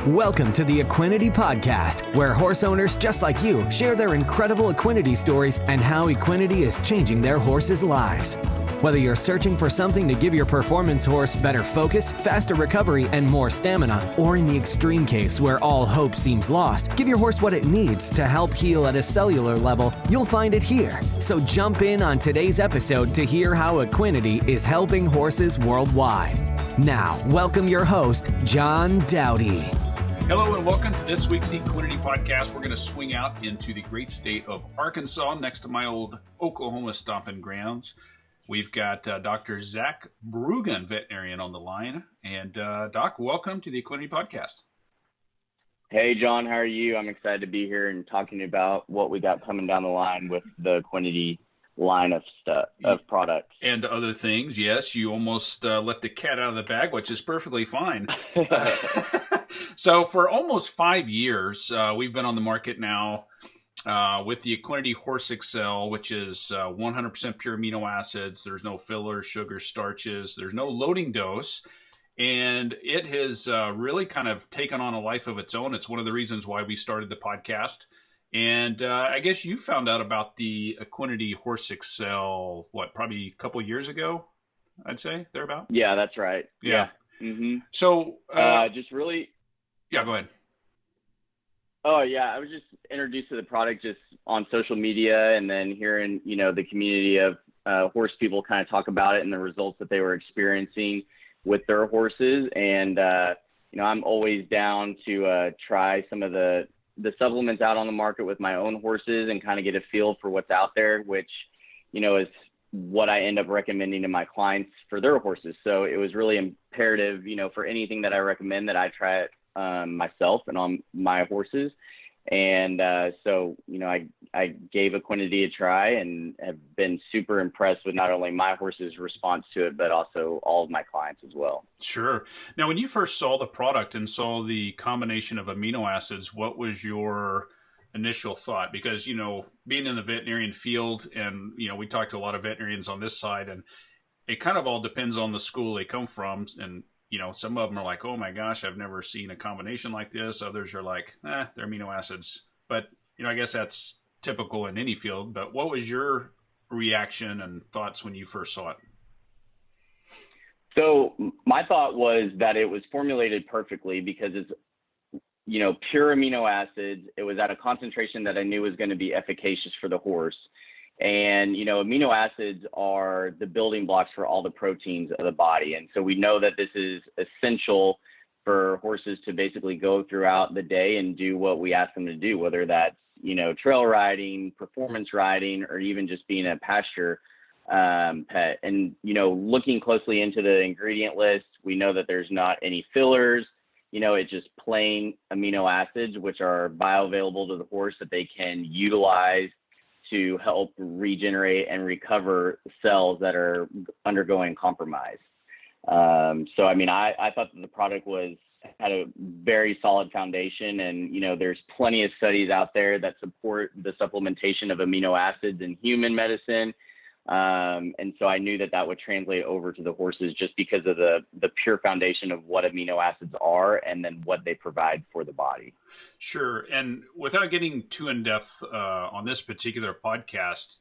Welcome to the Equinety Podcast, where horse owners just like you share their incredible Equinety stories and how Equinety is changing their horses' lives. Whether you're searching for something to give your performance horse better focus, faster recovery, and more stamina, or in the extreme case where all hope seems lost, give your horse what it needs to help heal at a cellular level, you'll find it here. So jump in on today's episode to hear how Equinety is helping horses worldwide. Now, welcome your host, John Dowdy. Hello and welcome to this week's Equinety Podcast. We're going to swing out into the great state of Arkansas next to my old Oklahoma stomping grounds. We've got Dr. Zach Bruggen, veterinarian, on the line. And Doc, welcome to the Equinety Podcast. Hey, John, how are you? I'm excited to be here and talking about what we got coming down the line with the Equinety line of stuff, of products. And other things, yes. You almost let the cat out of the bag, which is perfectly fine. So for almost 5 years, we've been on the market now with the Equinety Horse XL, which is 100% pure amino acids. There's no fillers, sugars, starches. There's no loading dose. And it has really kind of taken on a life of its own. It's one of the reasons why we started the podcast. And I guess you found out about the Equinety Horse XL, probably a couple years ago, I'd say, thereabout? Yeah, that's right. Yeah. Mm-hmm. So, just really... Yeah, go ahead. Oh, yeah. I was just introduced to the product just on social media and then hearing, the community of horse people kind of talk about it and the results that they were experiencing with their horses. And, I'm always down to try some of the supplements out on the market with my own horses and kind of get a feel for what's out there, which, is what I end up recommending to my clients for their horses. So it was really imperative, for anything that I recommend that I try it myself and on my horses. And so, I gave Equinety a try and have been super impressed with not only my horse's response to it, but also all of my clients as well. Sure. Now, when you first saw the product and saw the combination of amino acids, what was your initial thought? Because, being in the veterinarian field and, we talked to a lot of veterinarians on this side, and it kind of all depends on the school they come from. And, some of them are like, oh my gosh, I've never seen a combination like this. Others are like, they're amino acids. But, I guess that's typical in any field. But what was your reaction and thoughts when you first saw it? So my thought was that it was formulated perfectly because it's, pure amino acids. It was at a concentration that I knew was going to be efficacious for the horse. And, amino acids are the building blocks for all the proteins of the body. And so we know that this is essential for horses to basically go throughout the day and do what we ask them to do, whether that's, trail riding, performance riding, or even just being a pasture pet. And, looking closely into the ingredient list, we know that there's not any fillers. It's just plain amino acids, which are bioavailable to the horse that they can utilize to help regenerate and recover cells that are undergoing compromise. I thought that the product had a very solid foundation, and, there's plenty of studies out there that support the supplementation of amino acids in human medicine. And so I knew that would translate over to the horses just because of the pure foundation of what amino acids are and then what they provide for the body. Sure. And without getting too in depth on this particular podcast,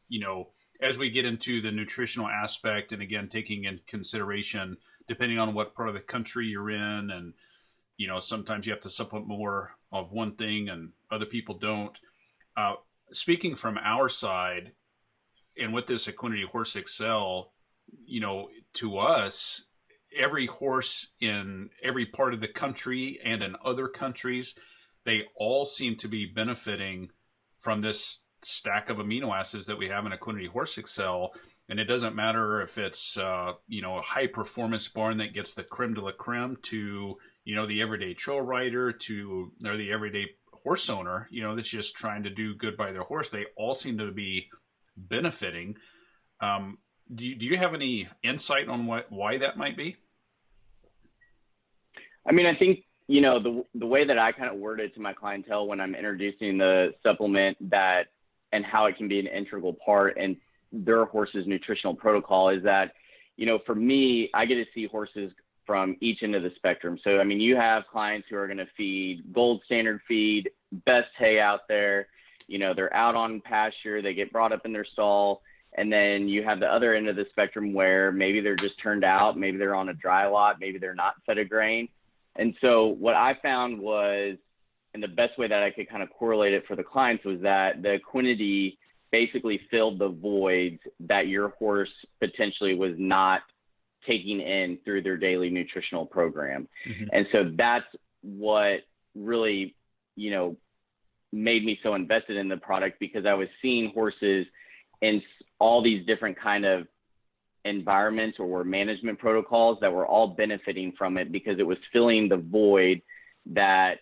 as we get into the nutritional aspect, and again, taking in consideration, depending on what part of the country you're in, and, sometimes you have to supplement more of one thing and other people don't. Speaking from our side, and with this Equinety Horse XL, to us, every horse in every part of the country and in other countries, they all seem to be benefiting from this stack of amino acids that we have in Equinety Horse XL. And it doesn't matter if it's, a high performance barn that gets the creme de la creme to, the everyday trail rider or the everyday horse owner, that's just trying to do good by their horse. They all seem to be benefiting. Do you have any insight on why that might be? I think, the way that I kind of word it to my clientele when I'm introducing the supplement and how it can be an integral part in their horse's nutritional protocol is that, for me, I get to see horses from each end of the spectrum. So, I mean, you have clients who are going to feed gold standard feed, best hay out there. You know, they're out on pasture, they get brought up in their stall. And then you have the other end of the spectrum where maybe they're just turned out, maybe they're on a dry lot, maybe they're not fed a grain. And so what I found was, and the best way that I could kind of correlate it for the clients, was that the Equinety basically filled the voids that your horse potentially was not taking in through their daily nutritional program. Mm-hmm. And so that's what really, you know, made me so invested in the product, because I was seeing horses in all these different kind of environments or management protocols that were all benefiting from it, because it was filling the void that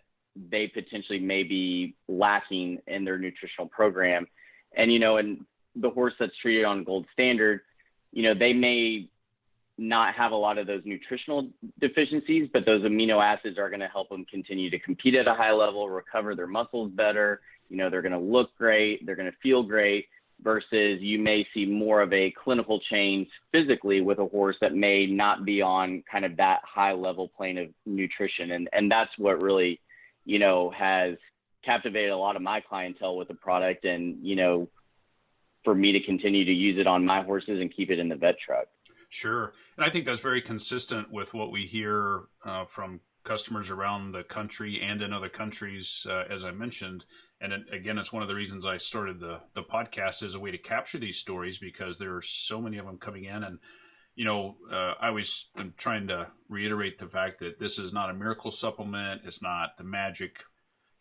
they potentially may be lacking in their nutritional program. And, you know, and the horse that's treated on gold standard, you know, they may not have a lot of those nutritional deficiencies, but those amino acids are going to help them continue to compete at a high level, recover their muscles better. You know, they're going to look great, they're going to feel great, versus you may see more of a clinical change physically with a horse that may not be on kind of that high level plane of nutrition. And that's what really, you know, has captivated a lot of my clientele with the product, and, you know, for me to continue to use it on my horses and keep it in the vet truck. Sure. And I think that's very consistent with what we hear from customers around the country and in other countries, as I mentioned. And again, it's one of the reasons I started the podcast as a way to capture these stories, because there are so many of them coming in. And, you know, I always am trying to reiterate the fact that this is not a miracle supplement. It's not the magic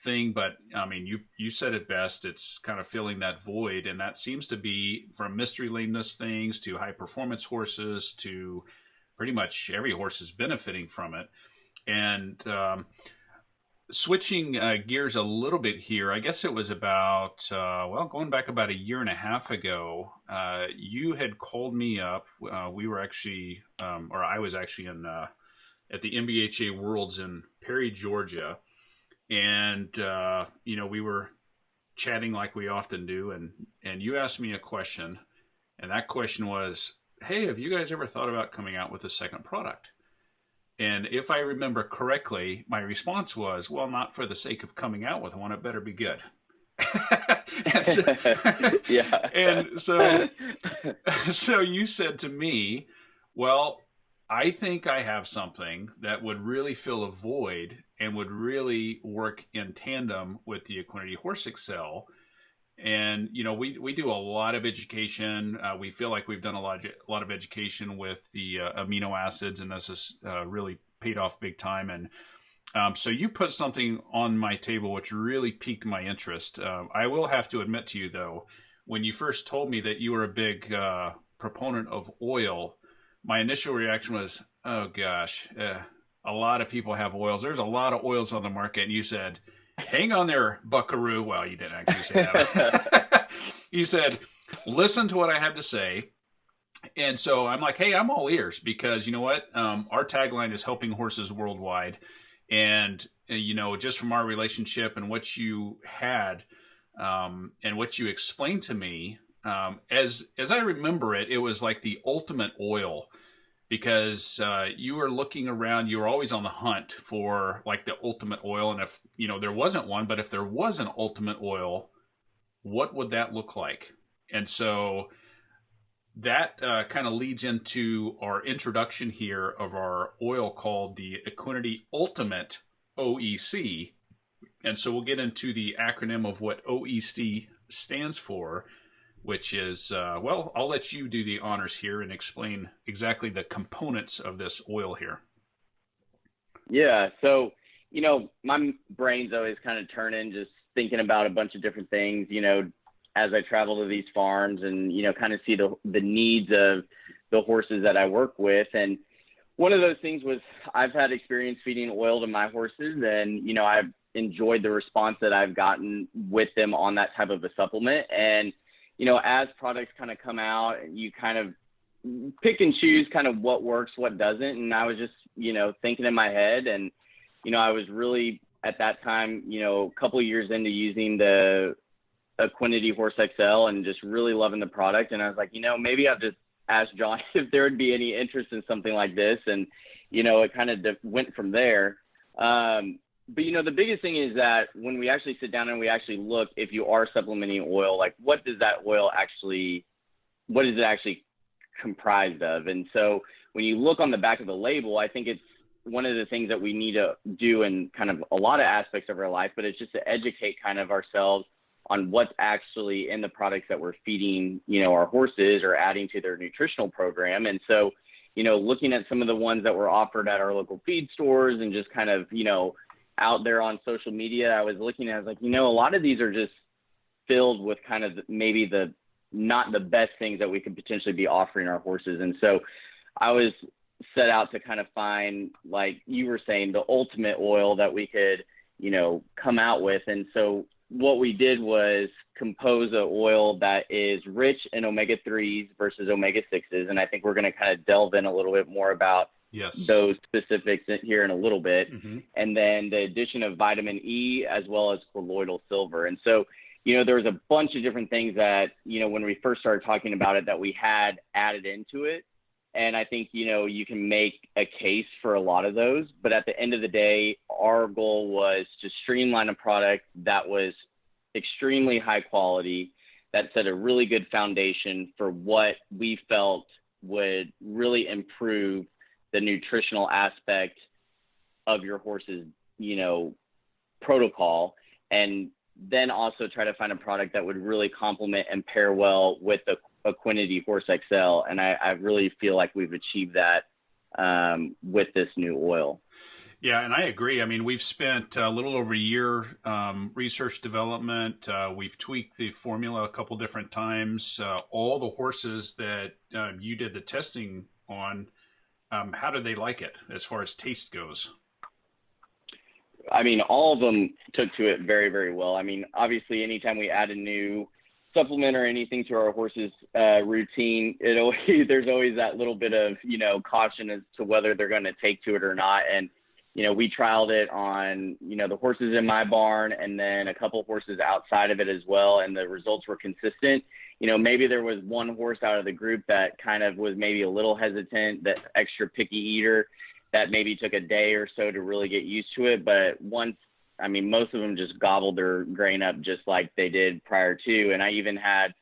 thing, but I mean, you said it best. It's kind of filling that void, and that seems to be from mystery lameness things to high performance horses to pretty much every horse is benefiting from it. And switching gears a little bit here, I guess it was about going back about a year and a half ago, you had called me up. We were actually, or I was actually in at the MBHA Worlds in Perry, Georgia. And, you know, we were chatting like we often do. And you asked me a question. And that question was, hey, have you guys ever thought about coming out with a second product? And if I remember correctly, my response was, well, not for the sake of coming out with one. It better be good. Yeah. And so you said to me, well, I think I have something that would really fill a void and would really work in tandem with the Equinety Horse XL. And, you know, we do a lot of education. We feel like we've done a lot of education with the amino acids, and this has really paid off big time. And so you put something on my table which really piqued my interest. I will have to admit to you, though, when you first told me that you were a big proponent of oil, my initial reaction was, oh, gosh, a lot of people have oils. There's a lot of oils on the market. And you said, hang on there, buckaroo. Well, you didn't actually say that. You said, listen to what I have to say. And so I'm like, hey, I'm all ears, because you know what? Our tagline is helping horses worldwide. And, you know, just from our relationship and what you had and what you explained to me, as I remember it, it was like the ultimate oil, because you were looking around, you were always on the hunt for like the ultimate oil. And if, you know, there wasn't one, but if there was an ultimate oil, what would that look like? And so that kind of leads into our introduction here of our oil called the Equinety Ultimate OEC. And so we'll get into the acronym of what OEC stands for, which is, well, I'll let you do the honors here and explain exactly the components of this oil here. Yeah. So, you know, my brain's always kind of turning, just thinking about a bunch of different things, you know, as I travel to these farms and, you know, kind of see the needs of the horses that I work with. And one of those things was I've had experience feeding oil to my horses, and, you know, I've enjoyed the response that I've gotten with them on that type of a supplement. And, you know, as products kind of come out, you kind of pick and choose kind of what works, what doesn't. And I was just, you know, thinking in my head, and, you know, I was really at that time, you know, a couple of years into using the Equinety Horse XL and just really loving the product. And I was like, you know, maybe I'll just ask John if there would be any interest in something like this. And, it kind of went from there. But, the biggest thing is that when we actually sit down and we actually look, if you are supplementing oil, like what is it actually comprised of? And so when you look on the back of the label, I think it's one of the things that we need to do in kind of a lot of aspects of our life, but it's just to educate kind of ourselves on what's actually in the products that we're feeding, our horses or adding to their nutritional program. And so, looking at some of the ones that were offered at our local feed stores and just kind of, out there on social media, I was looking at, I was like, a lot of these are just filled with kind of maybe not the best things that we could potentially be offering our horses. And so I was set out to kind of find, like you were saying, the ultimate oil that we could, come out with. And so what we did was compose an oil that is rich in omega-3s versus omega-6s. And I think we're going to kind of delve in a little bit more about those specifics here in a little bit. Mm-hmm. And then the addition of vitamin E as well as colloidal silver. And so, there was a bunch of different things that, when we first started talking about it, that we had added into it. And I think, you can make a case for a lot of those. But at the end of the day, our goal was to streamline a product that was extremely high quality, that set a really good foundation for what we felt would really improve the nutritional aspect of your horse's, protocol. And then also try to find a product that would really complement and pair well with the Equinety Horse XL. And I really feel like we've achieved that with this new oil. Yeah, and I agree. I mean, we've spent a little over a year research development. We've tweaked the formula a couple different times. All the horses that you did the testing on, how did they like it as far as taste goes? I mean, all of them took to it very, very well. I mean, obviously, anytime we add a new supplement or anything to our horses' routine, there's always that little bit of, caution as to whether they're going to take to it or not. And, we trialed it on, the horses in my barn and then a couple horses outside of it as well. And the results were consistent. Maybe there was one horse out of the group that kind of was maybe a little hesitant, that extra picky eater, that maybe took a day or so to really get used to it. But most of them just gobbled their grain up just like they did prior to. And I even had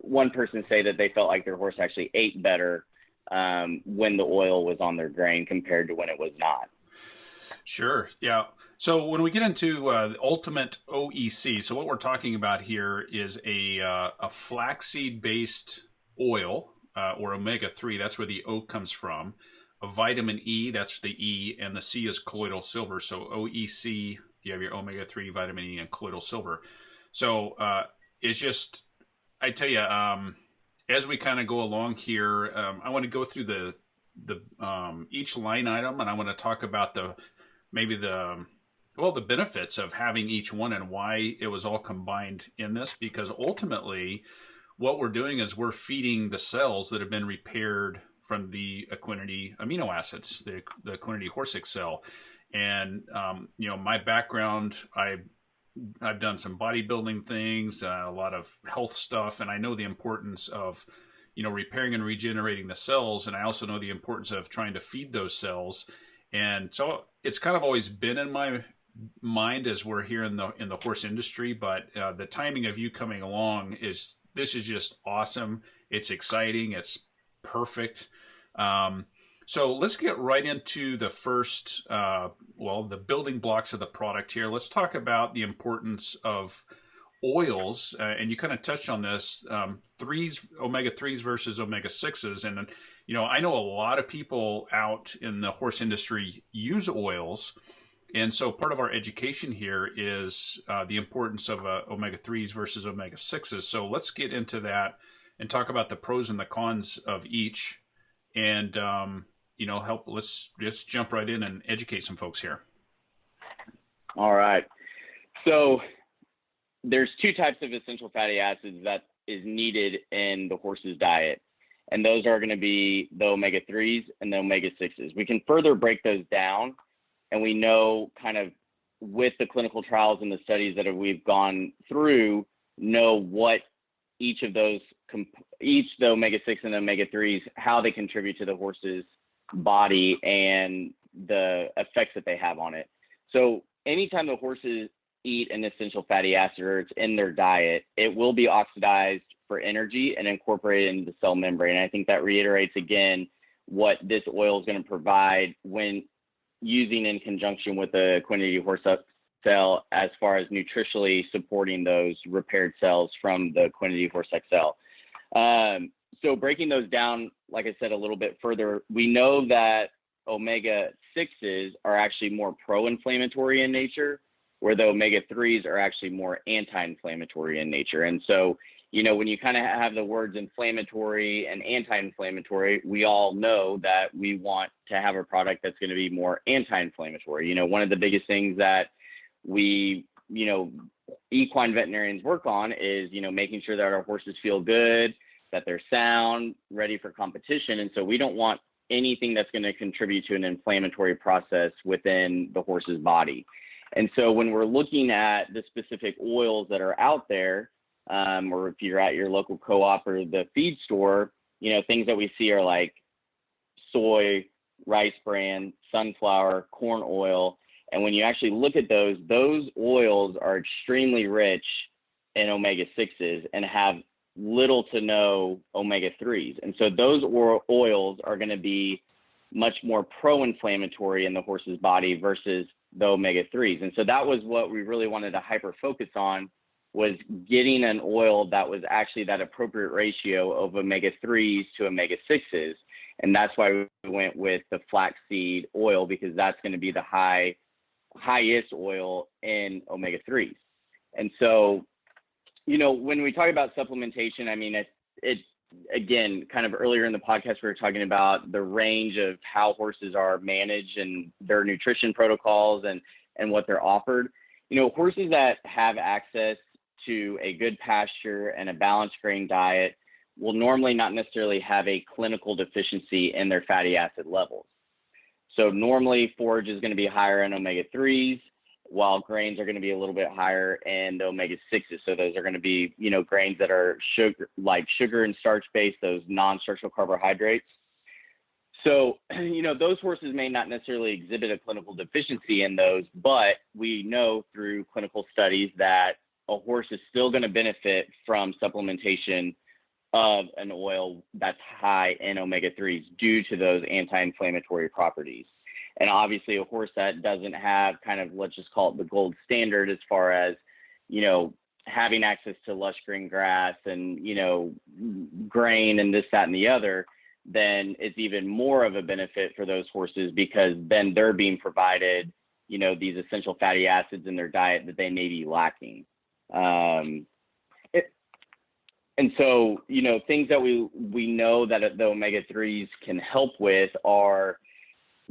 one person say that they felt like their horse actually ate better when the oil was on their grain compared to when it was not. Sure. Yeah. So when we get into the Ultimate OEC, so what we're talking about here is a flaxseed-based oil or omega-3. That's where the O comes from. A vitamin E, that's the E, and the C is colloidal silver. So OEC, you have your omega-3, vitamin E, and colloidal silver. So it's just, I tell you, as we kind of go along here, I want to go through the each line item, and I want to talk about the benefits of having each one and why it was all combined in this. Because ultimately, what we're doing is we're feeding the cells that have been repaired from the Equinety amino acids, the Equinety Horse XL. And, my background, I've done some bodybuilding things, a lot of health stuff, and I know the importance of, repairing and regenerating the cells. And I also know the importance of trying to feed those cells. And so it's kind of always been in my mind as we're here in the horse industry, but the timing of you coming along is just awesome. It's exciting. It's perfect. So let's get right into the first, the building blocks of the product here. Let's talk about the importance of oils. And you kind of touched on this, omega-3s versus omega-6s. And, I know a lot of people out in the horse industry use oils. And so part of our education here is the importance of omega-3s versus omega-6s. So let's get into that and talk about the pros and the cons of each. And, let's jump right in and educate some folks here. All right. So there's two types of essential fatty acids that is needed in the horse's diet. And those are going to be the omega-3s and the omega-6s. We can further break those down. And we know kind of with the clinical trials and the studies that we've gone through, know what each of those, the omega-6 and the omega-3s, how they contribute to the horse's body and the effects that they have on it. So anytime the horses eat an essential fatty acid or it's in their diet, it will be oxidized for energy and incorporated into the cell membrane. And I think that reiterates again what this oil is going to provide when using in conjunction with the Equinety Horse XL as far as nutritionally supporting those repaired cells from the Equinety Horse XL. So breaking those down, like I said, a little bit further, we know that omega-6s are actually more pro-inflammatory in nature, where the omega-3s are actually more anti-inflammatory in nature. And so, you know, when you kind of have the words inflammatory and anti-inflammatory, we all know that we want to have a product that's going to be more anti-inflammatory. You know, one of the biggest things that we, you know, equine veterinarians work on is, you know, making sure that our horses feel good, that they're sound, ready for competition. And so we don't want anything that's going to contribute to an inflammatory process within the horse's body. And so when we're looking at the specific oils that are out there, or if you're at your local co-op or the feed store, you know, things that we see are like soy, rice bran, sunflower, corn oil. And when you actually look at those oils are extremely rich in omega-6s and have little to no omega-3s. And so those oils are going to be much more pro-inflammatory in the horse's body versus the omega-3s. And so that was what we really wanted to hyper focus on, was getting an oil that was actually that appropriate ratio of omega-3s to omega-6s. And that's why we went with the flaxseed oil, because that's going to be the highest oil in omega-3s. And so, you know, when we talk about supplementation, I mean, it again, kind of earlier in the podcast, we were talking about the range of how horses are managed and their nutrition protocols and what they're offered. You know, horses that have access to a good pasture and a balanced grain diet will normally not necessarily have a clinical deficiency in their fatty acid levels. So normally forage is going to be higher in omega-3s, while grains are going to be a little bit higher in the omega-6s. So those are going to be, you know, grains that are sugar and starch based, those non-structural carbohydrates. So, you know, those horses may not necessarily exhibit a clinical deficiency in those, but we know through clinical studies that a horse is still going to benefit from supplementation of an oil that's high in omega-3s due to those anti-inflammatory properties. And obviously a horse that doesn't have kind of, let's just call it the gold standard as far as, you know, having access to lush green grass and, you know, grain and this, that, and the other, then it's even more of a benefit for those horses, because then they're being provided, you know, these essential fatty acids in their diet that they may be lacking. And so, you know, things that we know that the omega-3s can help with are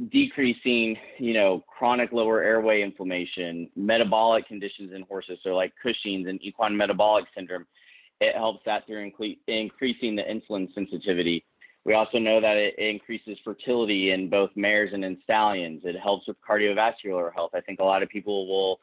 decreasing, you know, chronic lower airway inflammation, metabolic conditions in horses, so like Cushing's and equine metabolic syndrome. It helps that through increasing the insulin sensitivity. We also know that it increases fertility in both mares and in stallions. It helps with cardiovascular health. I think a lot of people will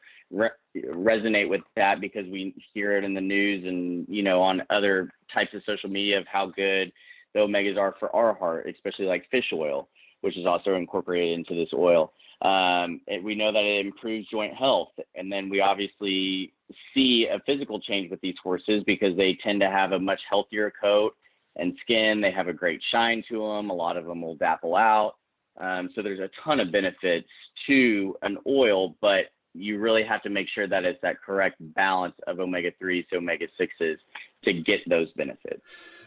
resonate with that because we hear it in the news and, you know, on other types of social media of how good the omegas are for our heart, especially like fish oil, which is also incorporated into this oil. We know that it improves joint health. And then we obviously see a physical change with these horses because they tend to have a much healthier coat and skin. They have a great shine to them. A lot of them will dapple out. So there's a ton of benefits to an oil, but you really have to make sure that it's that correct balance of omega-3s to omega-6s to get those benefits.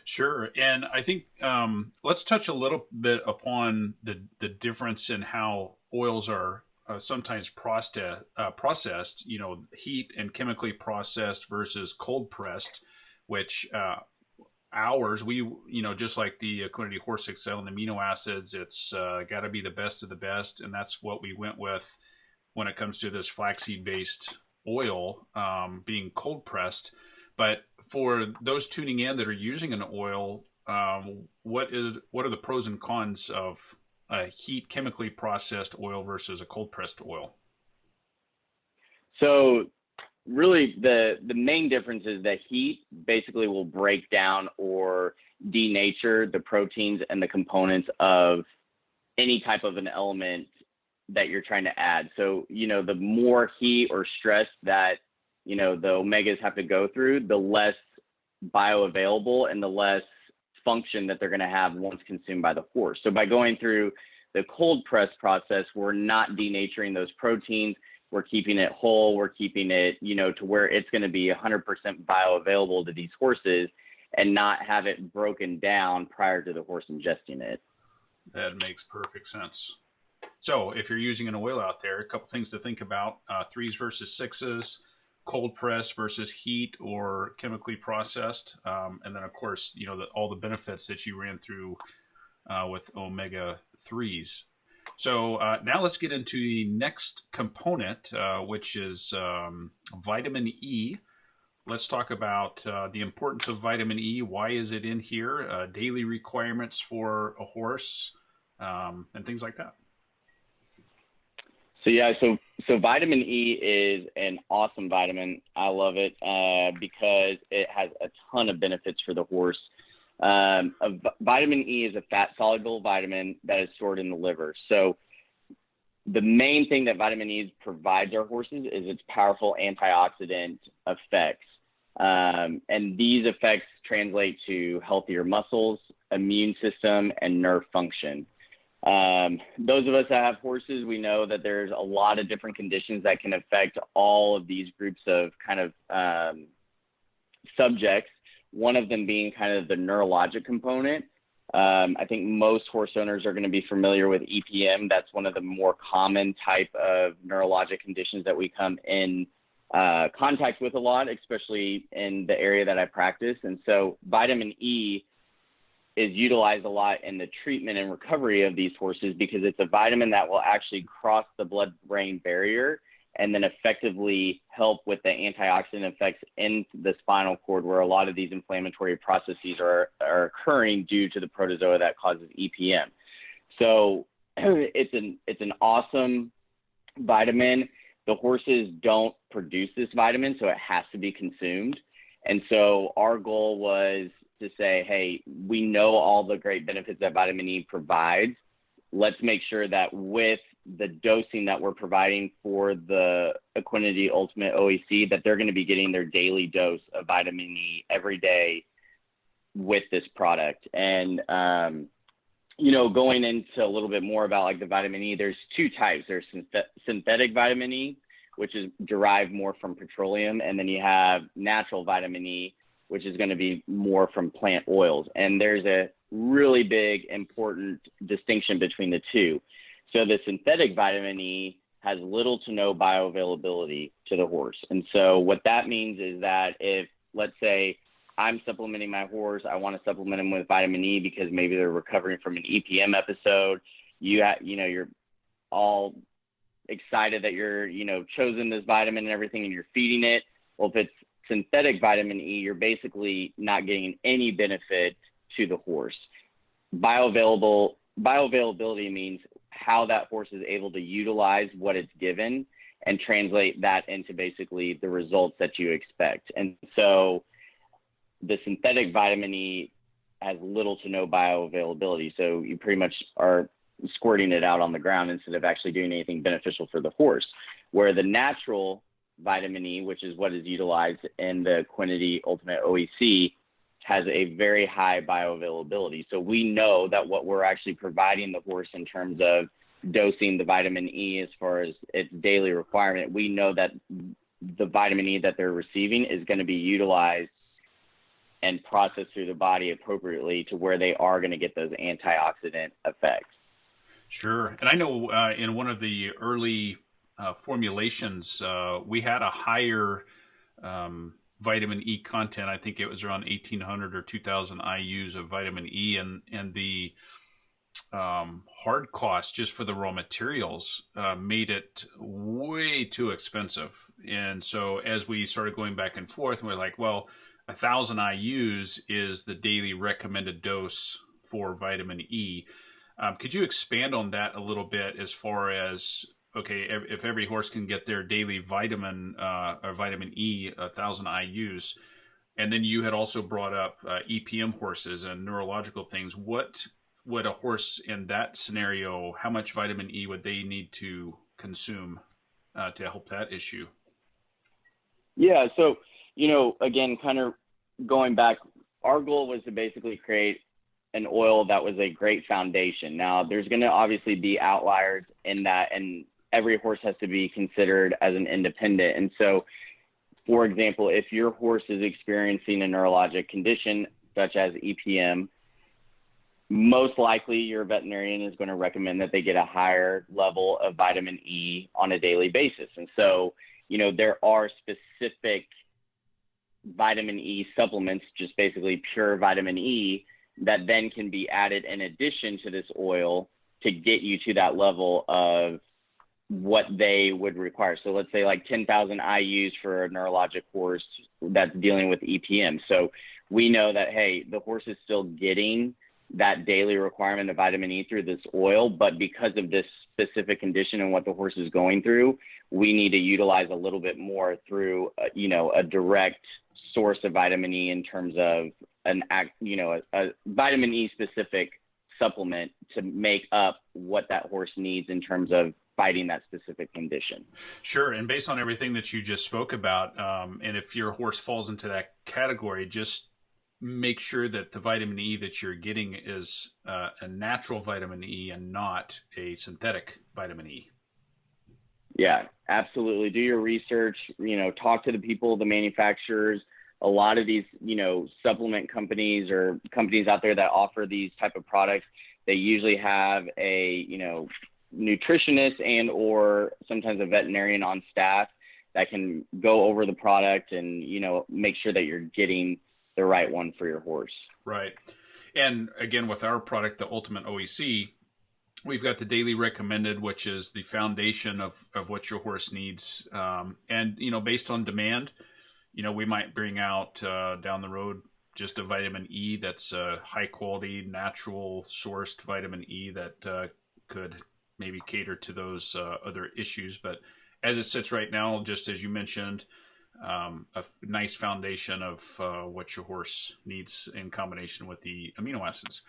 Sure. And I think let's touch a little bit upon the difference in how oils are sometimes processed, you know, heat and chemically processed versus cold pressed, which ours, you know, just like the Equinety Horse XL and the amino acids, it's got to be the best of the best. And that's what we went with when it comes to this flaxseed based oil being cold pressed. But for those tuning in that are using an oil, what are the pros and cons of a heat chemically processed oil versus a cold pressed oil? So really the main difference is that heat basically will break down or denature the proteins and the components of any type of an element that you're trying to add. So, the more heat or stress that, the omegas have to go through, the less bioavailable and the less function that they're going to have once consumed by the horse. So by going through the cold press process, we're not denaturing those proteins. We're keeping it whole. We're keeping it, to where it's going to be 100% bioavailable to these horses and not have it broken down prior to the horse ingesting it. That makes perfect sense. So if you're using an oil out there, a couple things to think about, 3s versus 6s, cold press versus heat or chemically processed. And then of course, all the benefits that you ran through with omega-3s. So now let's get into the next component, which is vitamin E. Let's talk about the importance of vitamin E. Why is it in here? Daily requirements for a horse, and things like that. So vitamin E is an awesome vitamin. I love it because it has a ton of benefits for the horse. Vitamin E is a fat-soluble vitamin that is stored in the liver. So the main thing that vitamin E provides our horses is its powerful antioxidant effects. And these effects translate to healthier muscles, immune system, and nerve function. Those of us that have horses, we know that there's a lot of different conditions that can affect all of these groups of kind of subjects, one of them being kind of the neurologic component. I think most horse owners are going to be familiar with EPM. That's one of the more common type of neurologic conditions that we come in contact with a lot, especially in the area that I practice. And so vitamin E is utilized a lot in the treatment and recovery of these horses because it's a vitamin that will actually cross the blood-brain barrier and then effectively help with the antioxidant effects in the spinal cord, where a lot of these inflammatory processes are occurring due to the protozoa that causes EPM. So it's an awesome vitamin. The horses don't produce this vitamin, so it has to be consumed. And so our goal was to say, hey, we know all the great benefits that vitamin E provides. Let's make sure that with the dosing that we're providing for the Equinety Ultimate OEC, that they're going to be getting their daily dose of vitamin E every day with this product. And, going into a little bit more about like the vitamin E, there's two types. There's synthetic vitamin E, which is derived more from petroleum. And then you have natural vitamin E, which is going to be more from plant oils. And there's a really big, important distinction between the two. So the synthetic vitamin E has little to no bioavailability to the horse. And so what that means is that if, let's say, I'm supplementing my horse, I want to supplement him with vitamin E because maybe they're recovering from an EPM episode, you're all excited that you're, chosen this vitamin and everything and you're feeding it. Well, if it's synthetic vitamin E, you're basically not getting any benefit to the horse. Bioavailability means how that horse is able to utilize what it's given and translate that into basically the results that you expect. And so the synthetic vitamin E has little to no bioavailability. So you pretty much are squirting it out on the ground instead of actually doing anything beneficial for the horse. Where the natural vitamin E, which is what is utilized in the Equinety Ultimate OEC, has a very high bioavailability. So we know that what we're actually providing the horse in terms of dosing the vitamin E as far as its daily requirement, we know that the vitamin E that they're receiving is going to be utilized and processed through the body appropriately to where they are going to get those antioxidant effects. Sure. And I know in one of the early formulations, we had a higher vitamin E content. I think it was around 1,800 or 2,000 IUs of vitamin E, and the hard cost just for the raw materials made it way too expensive. And so as we started going back and forth, we're like, well, 1,000 IUs is the daily recommended dose for vitamin E. Could you expand on that a little bit as far as, okay, if every horse can get their daily vitamin or vitamin E, 1,000 IUs, and then you had also brought up EPM horses and neurological things. What would a horse in that scenario, how much vitamin E would they need to consume to help that issue? Yeah. So, again, kind of going back, our goal was to basically create an oil that was a great foundation. Now, there's going to obviously be outliers in that, and every horse has to be considered as an independent. And so, for example, if your horse is experiencing a neurologic condition such as EPM, most likely your veterinarian is going to recommend that they get a higher level of vitamin E on a daily basis. And so, there are specific vitamin E supplements, just basically pure vitamin E, that then can be added in addition to this oil to get you to that level of what they would require. So let's say like 10,000 IUs for a neurologic horse that's dealing with EPM. So we know that, hey, the horse is still getting that daily requirement of vitamin E through this oil, but because of this specific condition and what the horse is going through, we need to utilize a little bit more through, a direct source of vitamin E in terms of a vitamin E specific supplement to make up what that horse needs in terms of fighting that specific condition. Sure. And based on everything that you just spoke about, and if your horse falls into that category, just make sure that the vitamin E that you're getting is a natural vitamin E and not a synthetic vitamin E. Yeah, absolutely. Do your research, talk to the people, the manufacturers. A lot of these, supplement companies or companies out there that offer these type of products, they usually have a, nutritionist and or sometimes a veterinarian on staff that can go over the product and, make sure that you're getting the right one for your horse. Right. And again, with our product, the Ultimate OEC, we've got the daily recommended, which is the foundation of what your horse needs. And, based on demand, we might bring out down the road just a vitamin E that's a high quality, natural sourced vitamin E that could maybe cater to those other issues. But as it sits right now, just as you mentioned, a nice foundation of what your horse needs in combination with the amino acids.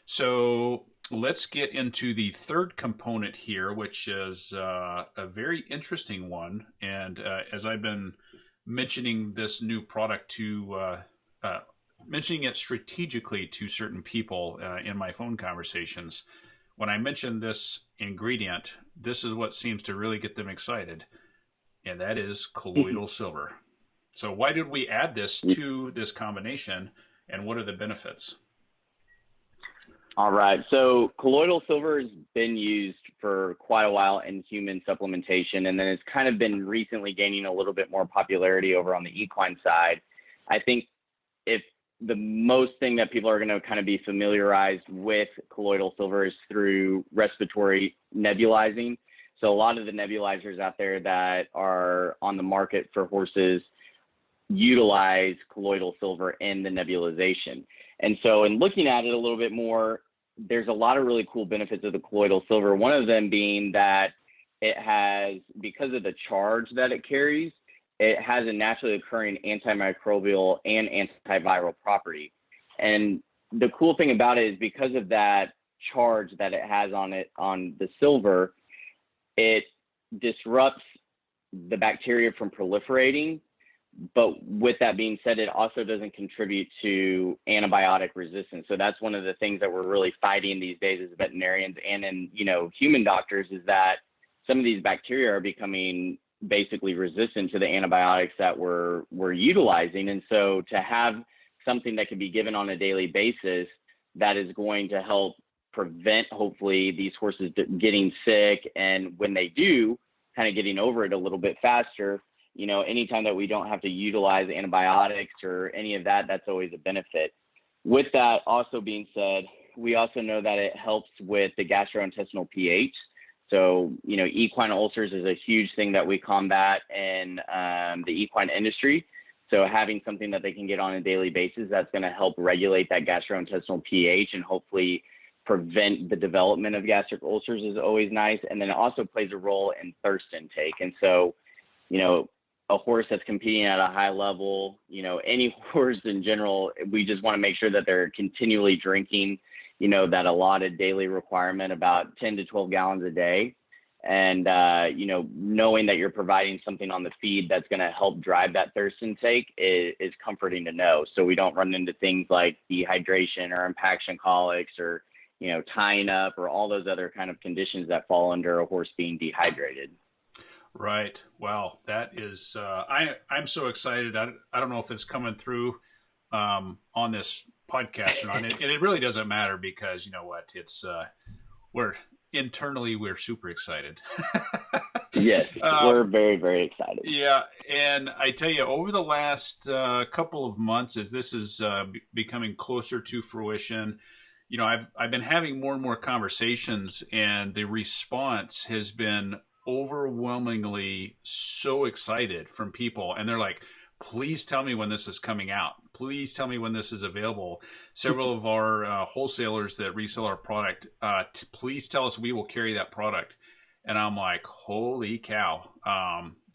So let's get into the third component here, which is a very interesting one. And as I've been mentioning this new product mentioning it strategically to certain people in my phone conversations, when I mention this ingredient, this is what seems to really get them excited, and that is colloidal silver. So why did we add this to this combination, and what are the benefits? All right. So colloidal silver has been used for quite a while in human supplementation, and then it's kind of been recently gaining a little bit more popularity over on the equine side. I think if the most thing that people are going to kind of be familiarized with colloidal silver is through respiratory nebulizing. So a lot of the nebulizers out there that are on the market for horses utilize colloidal silver in the nebulization. And so in looking at it a little bit more, there's a lot of really cool benefits of the colloidal silver. One of them being that it has, because of the charge that it carries, it has a naturally occurring antimicrobial and antiviral property. And the cool thing about it is because of that charge that it has on it, on the silver, it disrupts the bacteria from proliferating. But with that being said, it also doesn't contribute to antibiotic resistance. So that's one of the things that we're really fighting these days as veterinarians and in, human doctors, is that some of these bacteria are becoming basically resistant to the antibiotics that we're utilizing. And so to have something that can be given on a daily basis that is going to help prevent, hopefully, these horses getting sick, and when they do, kind of getting over it a little bit faster. Anytime that we don't have to utilize antibiotics or any of that, that's always a benefit. With that also being said, we also know that it helps with the gastrointestinal pH. So, equine ulcers is a huge thing that we combat in the equine industry. So having something that they can get on a daily basis, that's going to help regulate that gastrointestinal pH and hopefully prevent the development of gastric ulcers is always nice. And then it also plays a role in thirst intake. And so, a horse that's competing at a high level, any horse in general, we just want to make sure that they're continually drinking, that allotted daily requirement, about 10 to 12 gallons a day. And, knowing that you're providing something on the feed that's going to help drive that thirst intake is comforting to know. So we don't run into things like dehydration or impaction colics or, tying up or all those other kind of conditions that fall under a horse being dehydrated. Right. Wow. That is, I'm so excited. I don't know if it's coming through on this podcast or not. And it really doesn't matter because you know what? It's, we're super excited. Yes, we're very, very excited. Yeah. And I tell you, over the last couple of months, as this is becoming closer to fruition, I've been having more and more conversations, and the response has been overwhelmingly so excited from people. And they're like, please tell me when this is coming out. Please tell me when this is available. Several of our wholesalers that resell our product, please tell us, we will carry that product. And I'm like, holy cow.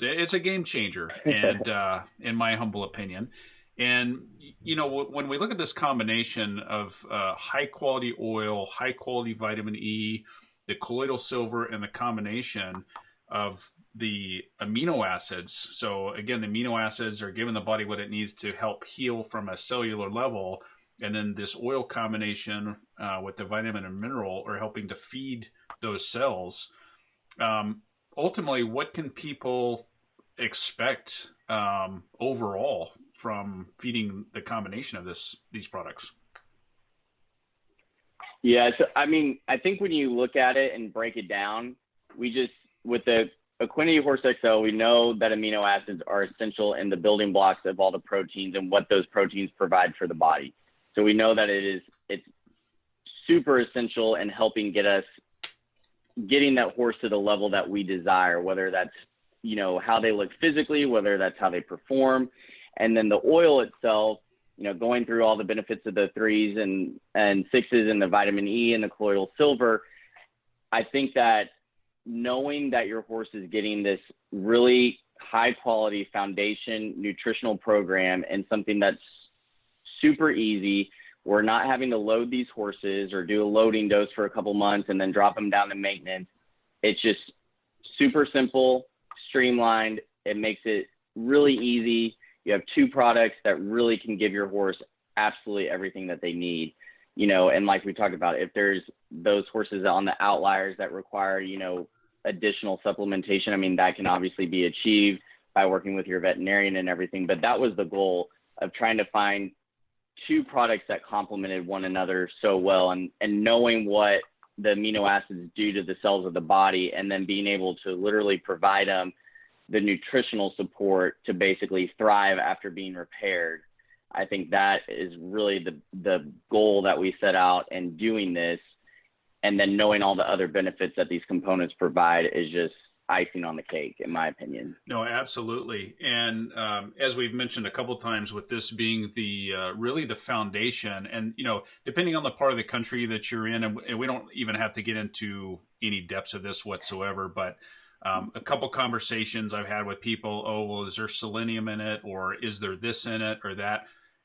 It's a game changer, and in my humble opinion. And, when we look at this combination of high quality oil, high quality vitamin E, the colloidal silver, and the combination of the amino acids. So again, the amino acids are giving the body what it needs to help heal from a cellular level. And then this oil combination with the vitamin and mineral are helping to feed those cells. Ultimately, what can people expect overall from feeding the combination of these products? Yeah, so I think when you look at it and break it down, with the Equinety Horse XL, we know that amino acids are essential in the building blocks of all the proteins and what those proteins provide for the body. So we know that it's super essential in helping getting that horse to the level that we desire, whether that's, how they look physically, whether that's how they perform. And then the oil itself, going through all the benefits of the 3s and 6s and the vitamin E and the colloidal silver, I think that knowing that your horse is getting this really high quality foundation nutritional program and something that's super easy, we're not having to load these horses or do a loading dose for a couple months and then drop them down to maintenance. It's just super simple, streamlined. It makes it really easy. You have 2 products that really can give your horse absolutely everything that they need. And like we talked about, if there's those horses on the outliers that require, additional supplementation, that can obviously be achieved by working with your veterinarian and everything. But that was the goal of trying to find 2 products that complemented one another so well, and knowing what the amino acids do to the cells of the body, and then being able to literally provide them the nutritional support to basically thrive after being repaired. I think that is really the goal that we set out in doing this. And then knowing all the other benefits that these components provide is just icing on the cake, in my opinion. No, absolutely. And as we've mentioned a couple of times, with this being really the foundation, and depending on the part of the country that you're in, and we don't even have to get into any depths of this whatsoever, but a couple conversations I've had with people, oh, well, is there selenium in it, or is there this in it or that?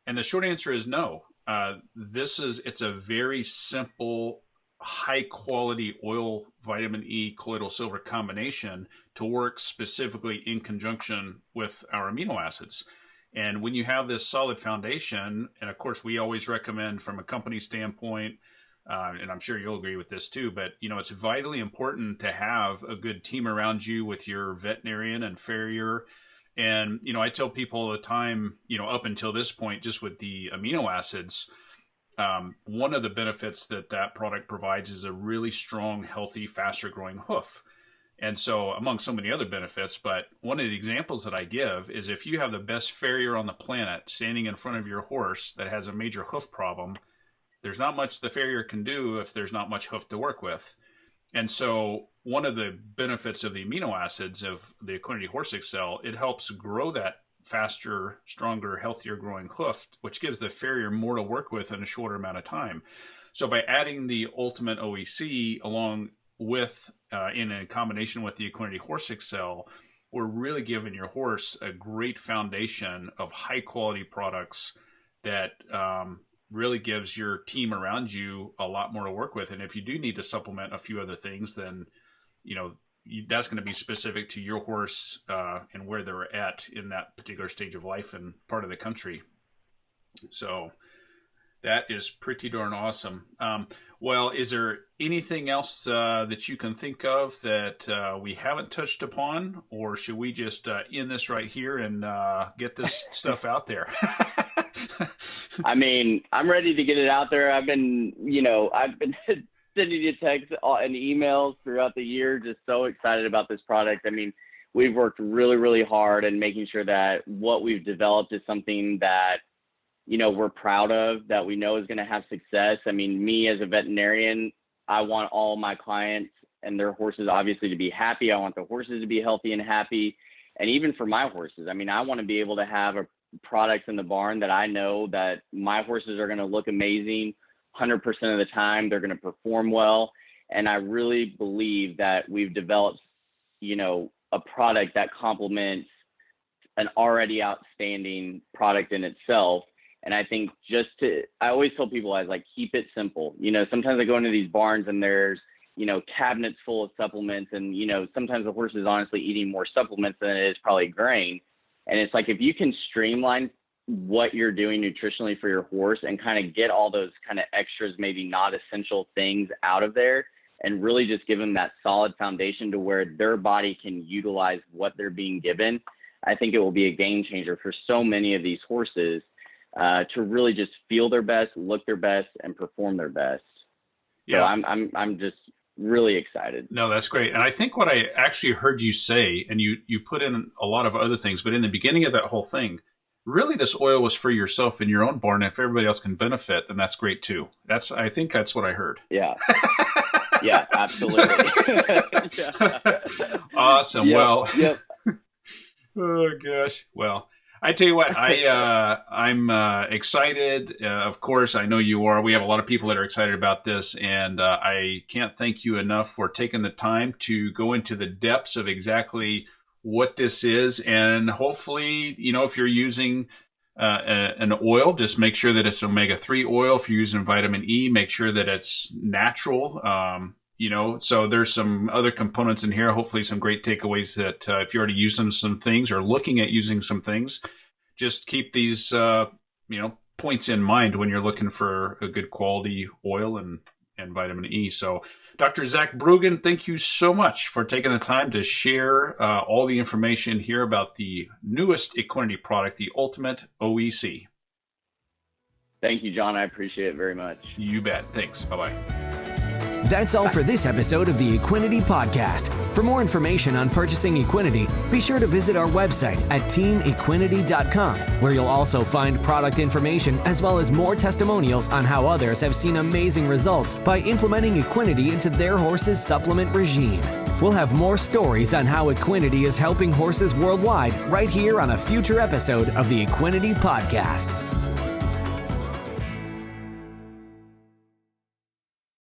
And the short answer is no. It's a very simple, high quality oil, vitamin E, colloidal silver combination to work specifically in conjunction with our amino acids. And when you have this solid foundation, and of course we always recommend from a company standpoint, and I'm sure you'll agree with this too, but it's vitally important to have a good team around you with your veterinarian and farrier. And I tell people all the time, up until this point, just with the amino acids, one of the benefits that product provides is a really strong, healthy, faster growing hoof. And so among so many other benefits, but one of the examples that I give is if you have the best farrier on the planet standing in front of your horse that has a major hoof problem, there's not much the farrier can do if there's not much hoof to work with. And so one of the benefits of the amino acids of the Equinety Horse XL, it helps grow that faster, stronger, healthier growing hoof, which gives the farrier more to work with in a shorter amount of time. So by adding the Ultimate OEC along with, in a combination with the Equinety Horse XL, we're really giving your horse a great foundation of high quality products that really gives your team around you a lot more to work with. And if you do need to supplement a few other things, then, that's going to be specific to your horse and where they're at in that particular stage of life and part of the country. So that is pretty darn awesome. Well, is there anything else that you can think of that we haven't touched upon, or should we just end this right here and get this stuff out there? I mean, I'm ready to get it out there. I've been sending you texts and emails throughout the year, just so excited about this product. I mean, we've worked really, really hard in making sure that what we've developed is something that, we're proud of, that we know is going to have success. I mean, me as a veterinarian, I want all my clients and their horses obviously to be happy. I want the horses to be healthy and happy. And even for my horses, I mean, I want to be able to have a product in the barn that I know that my horses are going to look amazing 100% of the time. They're going to perform well. And I really believe that we've developed, a product that complements an already outstanding product in itself. And I think I always tell people, I was like, keep it simple. Sometimes I go into these barns and there's, cabinets full of supplements, and, sometimes the horse is honestly eating more supplements than it is probably grain. And it's like, if you can streamline what you're doing nutritionally for your horse and kind of get all those kind of extras, maybe not essential things out of there, and really just give them that solid foundation to where their body can utilize what they're being given, I think it will be a game changer for so many of these horses to really just feel their best, look their best, and perform their best. Yeah. So I'm just really excited. No, that's great. And I think what I actually heard you say, and you put in a lot of other things, but in the beginning of that whole thing, really this oil was for yourself in your own barn. If everybody else can benefit, then that's great too. I think that's what I heard. Yeah. Yeah, absolutely. Yeah. Awesome. Yep. Well, yep. Oh gosh. Well, I tell you what, I'm excited. Of course, I know you are. We have a lot of people that are excited about this, and I can't thank you enough for taking the time to go into the depths of exactly what this is. And hopefully, if you're using an oil, just make sure that it's omega-3 oil. If you're using vitamin E, make sure that it's natural. So there's some other components in here, hopefully some great takeaways that if you're already using some things or looking at using some things, just keep these, points in mind when you're looking for a good quality oil and vitamin E. So Dr. Zach Bruggen, thank you so much for taking the time to share all the information here about the newest Equinety product, the Ultimate OEC. Thank you, John. I appreciate it very much. You bet. Thanks. Bye-bye. That's all for this episode of the Equinety Podcast. For more information on purchasing Equinety, be sure to visit our website at teamequinety.com, where you'll also find product information as well as more testimonials on how others have seen amazing results by implementing Equinety into their horse's supplement regime. We'll have more stories on how Equinety is helping horses worldwide right here on a future episode of the Equinety Podcast.